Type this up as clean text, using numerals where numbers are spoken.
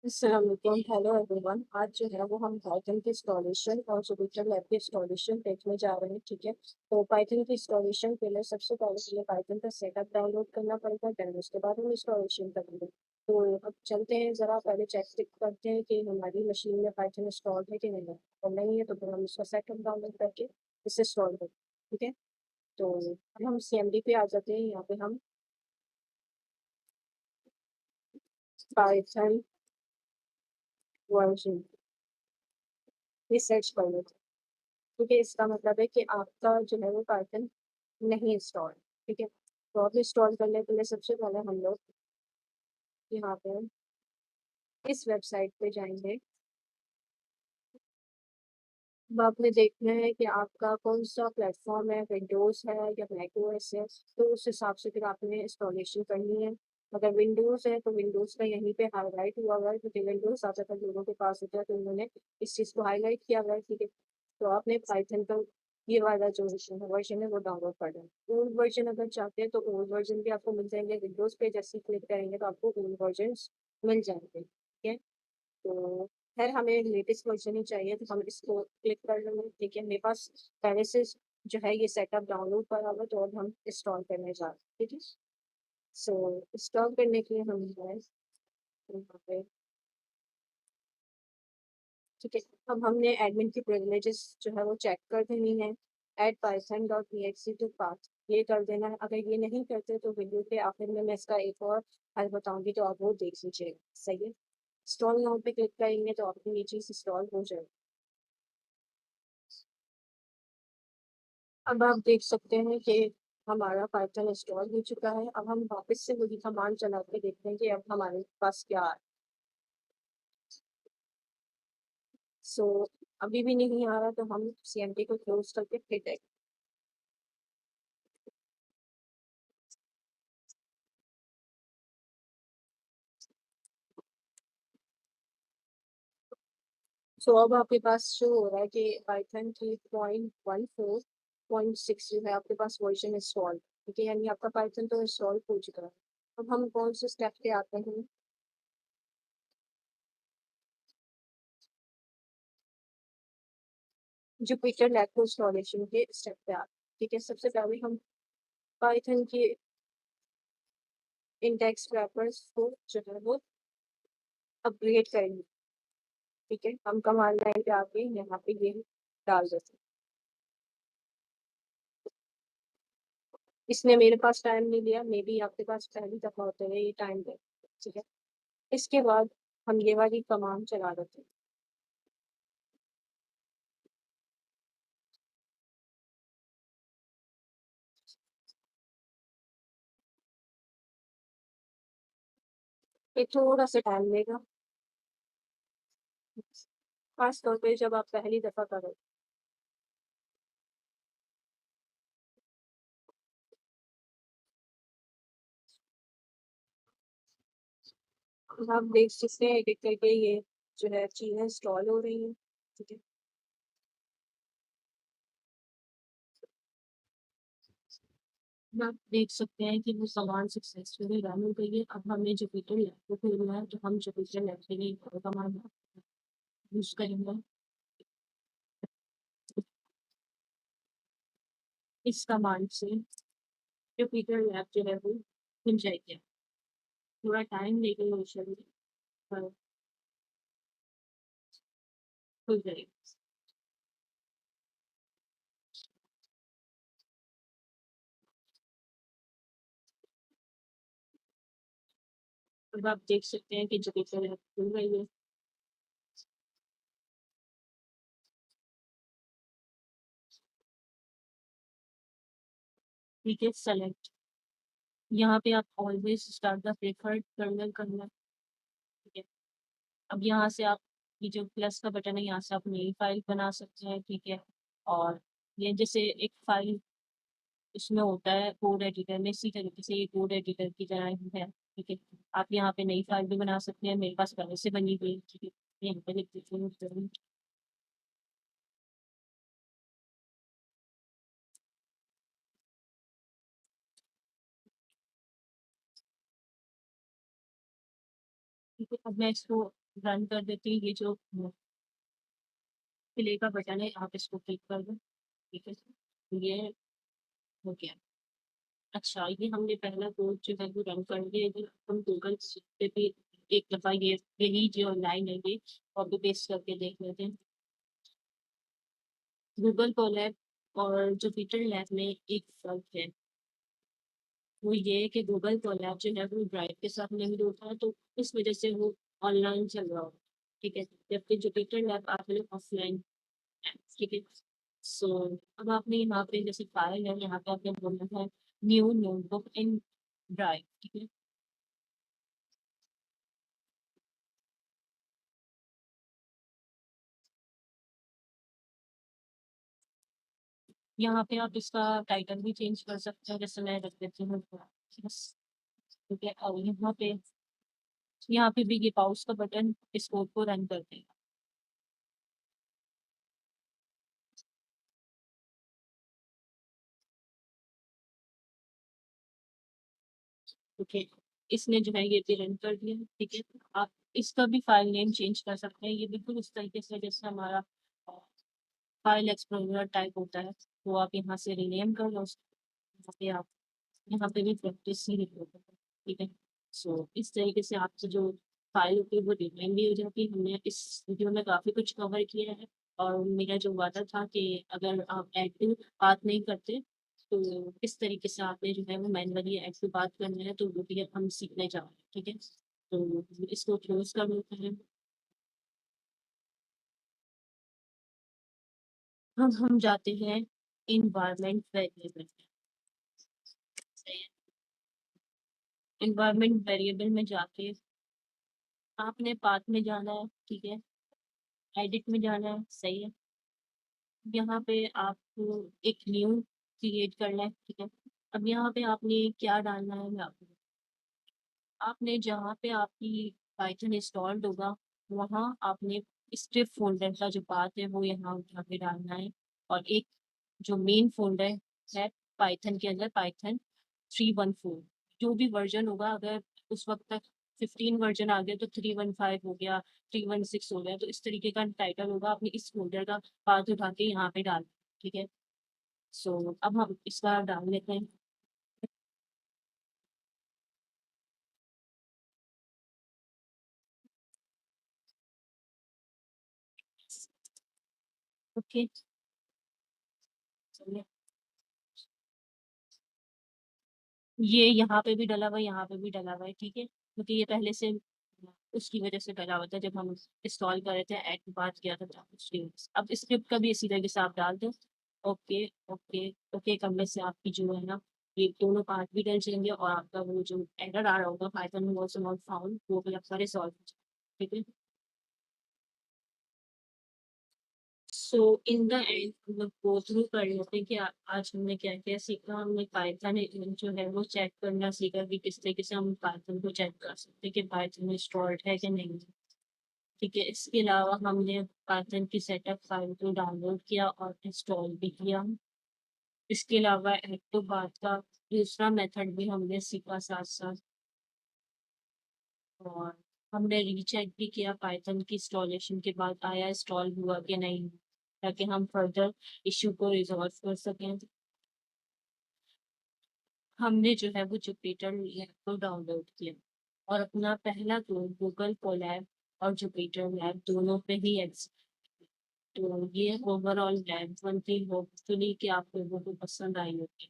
अस्सलाम वालेकुम। Hello everyone. आज जो है वो हम पाइथन की इंस्टॉलेशन और जुपिटर लैब की इंस्टॉलेशन देखने जा रहे हैं। ठीक है, तो पाइथन की इंस्टॉलेशन के लिए सबसे पहले के लिए पाइथन का सेटअप डाउनलोड करना पड़ेगा, देन उसके बाद हम इंस्टॉलेशन करेंगे। तो अब चलते हैं, ज़रा पहले चेक करते हैं कि हमारी मशीन में पाइथन इंस्टॉल है कि नहीं है। और नहीं है तो फिर हम उसका सेटअप डाउनलोड करके इसे इंस्टॉल करें। ठीक है, तो अब हम CMD पे आ जाते हैं। यहाँ पे हम पाइथन वर्जन ये सर्च कर लेते हैं। ठीक है, इसका मतलब है कि आपका जो है वो पाइथन नहीं इंस्टॉल। ठीक है, तो आप इंस्टॉल करने के लिए सबसे पहले हम लोग यहाँ पे इस वेबसाइट पे जाएंगे। अब आपने देखना है कि आपका कौन सा प्लेटफॉर्म है, विंडोज़ है या मैक ओएस है, तो उस हिसाब से फिर आपने इंस्टॉलेशन करनी है। अगर विंडोज़ है तो विंडोज़ का यहीं पे हाईलाइट हुआ हुआ है, क्योंकि विंडोज़ ज़्यादातर लोगों के पास होता है, तो उन्होंने इस चीज़ को हाईलाइट किया हुआ है। ठीक है, तो आपने पाइथन का ये वाला जो वर्जन है वो डाउनलोड करना है। ओल्ड वर्जन अगर चाहते हैं तो ओल्ड वर्जन भी आपको मिल जाएंगे। विंडोज़ पे जैसे ही क्लिक करेंगे तो आपको ओल्ड वर्जन मिल जाएंगे। ठीक है, तो खैर हमें लेटेस्ट वर्जन ही चाहिए, तो हम इसको क्लिक कर लेंगे। ठीक है, मेरे पास पहले से जो है ये सेटअप डाउनलोड करा हुआ है, तो अब हम इंस्टॉल करने जा रहे हैं। ठीक है, सो इंस्टॉल करने के लिए हम जो है यहाँ पे, ठीक है, अब हमने एडमिन की प्रिविलेजेस जो है वो चेक कर देनी है। Add Python dot exe to path ये कर देना है। अगर ये नहीं करते तो वीडियो के आखिर में मैं इसका एक और हल बताऊंगी, तो आप वो देख लीजिएगा। सही है, इंस्टॉल नाउ पे क्लिक करेंगे तो आपकी ये चीज़ इंस्टॉल हो जाएगी। अब आप देख सकते हैं कि हमारा पाइथन इंस्टॉल हो चुका है। अब हम वापस से वही कमांड चला के देखते हैं कि अब हमारे पास क्या है। सो अभी भी नहीं आ रहा, तो हम CMD को क्लोज करके फिर देखें। सो अब आपके पास शो हो रहा है कि पाइथन 3.14.6 जो है आपके पास वर्जन इंस्टॉल। ठीक है, यानी आपका पाइथन तो इंस्टॉल हो चुका है। अब हम कौन से स्टेप पे आते हैं? जुपिटर लैब को इंस्टॉलेशन के स्टेप पे आते हैं। ठीक है, सबसे पहले हम पाइथन के इंडेक्स रैपर्स को जो है वो अपग्रेड करेंगे। ठीक है, हम कमांड लाइन पे आके यहाँ पे ये डाल देते हैं। इसने मेरे पास टाइम नहीं लिया, मे बी आपके पास पहली दफा होते हुए ये टाइम ले। ठीक है, इसके बाद हम ये वाली कमांड चला देते हैं। ये थोड़ा सा टाइम लेगा, खास तौर पे जब आप पहली दफा करो। आप देख सकते हैं एक करके ये जो है चीजें इंस्टॉल हो रही हैं। ठीक है, आप देख सकते हैं कि वो कमांड सक्सेसफुली रन हो गई है। अब हमें जुपिटर लैब को खोलना है, तो हम जुपिटर लैब के लिए कमांड यूज करेंगे। इस कमांड से जुपिटर लैब जो है वो खुल जाएगी। थोड़ा टाइम लेके इनिशियली पर खुल जाएगी। अब आप देख सकते हैं कि जुपिटर लैब खुल गई है। ठीक है, सेलेक्ट, यहाँ पे आप always start the preferred kernel करना। ठीक है, अब यहाँ से आप ये जो प्लस का बटन है यहाँ से आप नई फाइल बना सकते हैं। ठीक है, और ये जैसे एक फाइल इसमें होता है कोड एडिटर में, इसी तरीके से ये कोड एडिटर की तरह ही है। ठीक है, आप यहाँ पे नई फाइल भी बना सकते हैं, मेरे पास पहले से बनी हुई है। ठीक है, यहाँ पे लिख देती हूँ ठीक है, अब मैं इसको रन कर देती हूँ। ये जो प्ले का बटन है आप इसको क्लिक कर दो। ठीक है, ये हो गया। अच्छा, ये हमने पहला कोड जो है वो रन कर लिया। अगर हम गूगल पे भी एक दफ़ा यही जो लाइन है ये कॉपी पेस्ट करके देख लेते हैं। गूगल कोलैब और जुपिटर लैब में एक फ़र्क है। वो ये है कि गूगल कोलैब जो है वो ड्राइव के साथ नहीं होता है, तो इस वजह से वो ऑनलाइन चल रहा होगा। ठीक है, जबकि जुपिटर लैब आपने ऑफलाइन है। ठीक है, सो अब आपने यहाँ पे जैसे फाइल है, यहाँ पे आपने बोलना है न्यू नोटबुक इन ड्राइव। ठीक है, यहाँ पे आप इसका टाइटल भी चेंज कर सकते हैं, जैसे मैं रख देती हूँ बस। ठीक है, और यहाँ पे भी ये पाउस का बटन इस कोड को रन कर देगा। ओके, इसने जो है ये भी रन कर दिया। ठीक है, आप इसका भी फाइल नेम चेंज कर सकते हैं। ये बिल्कुल उस तरीके से जैसे हमारा फाइल एक्सप्लोरर टाइप होता है, वो आप यहाँ से रीनेम कर लो यहाँ पे आप यहाँ पे भी प्रैक्टिस ही लिख लो। ठीक है, सो इस तरीके से आपकी जो फाइल होती है वो रीनेम भी हो जाती है। हमने इस वीडियो में काफ़ी कुछ कवर किया है, और मेरा जो वादा था कि अगर आप ऐड टू बात नहीं करते तो किस तरीके से आपने जो है वो मैनुअली ऐड टू बात करना है, तो वो भी अब हम सीखने जा रहे हैं। ठीक है, तो इसको क्लोज कर लेते हैं। अब हम जाते हैं इन्वायरमेंट वेरिएबल। इन्वायरमेंट वेरिएबल में जाके आपने पाथ में जाना है। ठीक है, एडिट में जाना है। सही है, यहाँ पे आपको एक न्यू क्रिएट करना है। ठीक है, अब यहाँ पे आपने क्या डालना है, मैं आपको आपने जहाँ पे आपकी पाइथन इंस्टॉल्ड होगा वहाँ आपने स्क्रिप्ट फोल्डर का जो पाथ है वो यहाँ उठा के डालना है। और एक जो मेन फ़ोल्डर है पाइथन के अंदर, पाइथन 314 जो भी वर्ज़न होगा, अगर उस वक़्त तक 15 वर्ज़न आ गया तो 315 हो गया, 316 हो गया, तो इस तरीके का टाइटल होगा। आपने इस फ़ोल्डर का पाथ उठा के यहाँ पे डालना है। ठीक है? सो अब हम इसका डाल लेते हैं। ओके, चलिए। ये यहाँ पे भी डला हुआ है, यहाँ पे भी डला हुआ है। ठीक है? क्योंकि ये पहले से उसकी वज़ह से डला हुआ था, जब हम इंस्टॉल कर रहे थे, ऐड के बाद किया था तब उसकी वज़ह से। अब स्क्रिप्ट का भी इसी तरीके से आप डाल दो। ओके, ओके, ओके करने से आपकी जो है ना, ये दोनों पार्ट भी डल जाएँगे, और आपका वो जो एरर आ रहा होगा पाइथन वाज़ नॉट फाउंड, वो भी आपका रिज़ॉल्व हो जाएगा। ठीक है? सो इन द एंड हम लोग गो थ्रू कर लेते हैं कि आज हमने क्या-क्या सीखा। हमने पाइथन जो है वो चेक करना सीखा कि किस तरीके से हम पाइथन को चेक कर सकते हैं कि पाइथन इंस्टॉल्ड है कि नहीं। ठीक है, इसके अलावा हमने पाइथन की सेटअप फाइल को डाउनलोड किया और इंस्टॉल भी किया। इसके अलावा ऐड टू बात का दूसरा मेथड भी हमने सीखा साथ-साथ, और हमने रीचेक भी किया पाइथन की इंस्टॉलेशन के बाद आया इंस्टॉल हुआ कि नहीं, ताकि हम फर्दर इश्यू को रिज़ॉल्व कर सकें। हमने जो है वो जुपिटर लैब को डाउनलोड किया, और अपना पहला कोड गूगल कोलैब और जुपिटर लैब दोनों पे ही तो ये ओवरऑल लैब बनती होपफुली कि आप लोगों को पसंद आई होगी।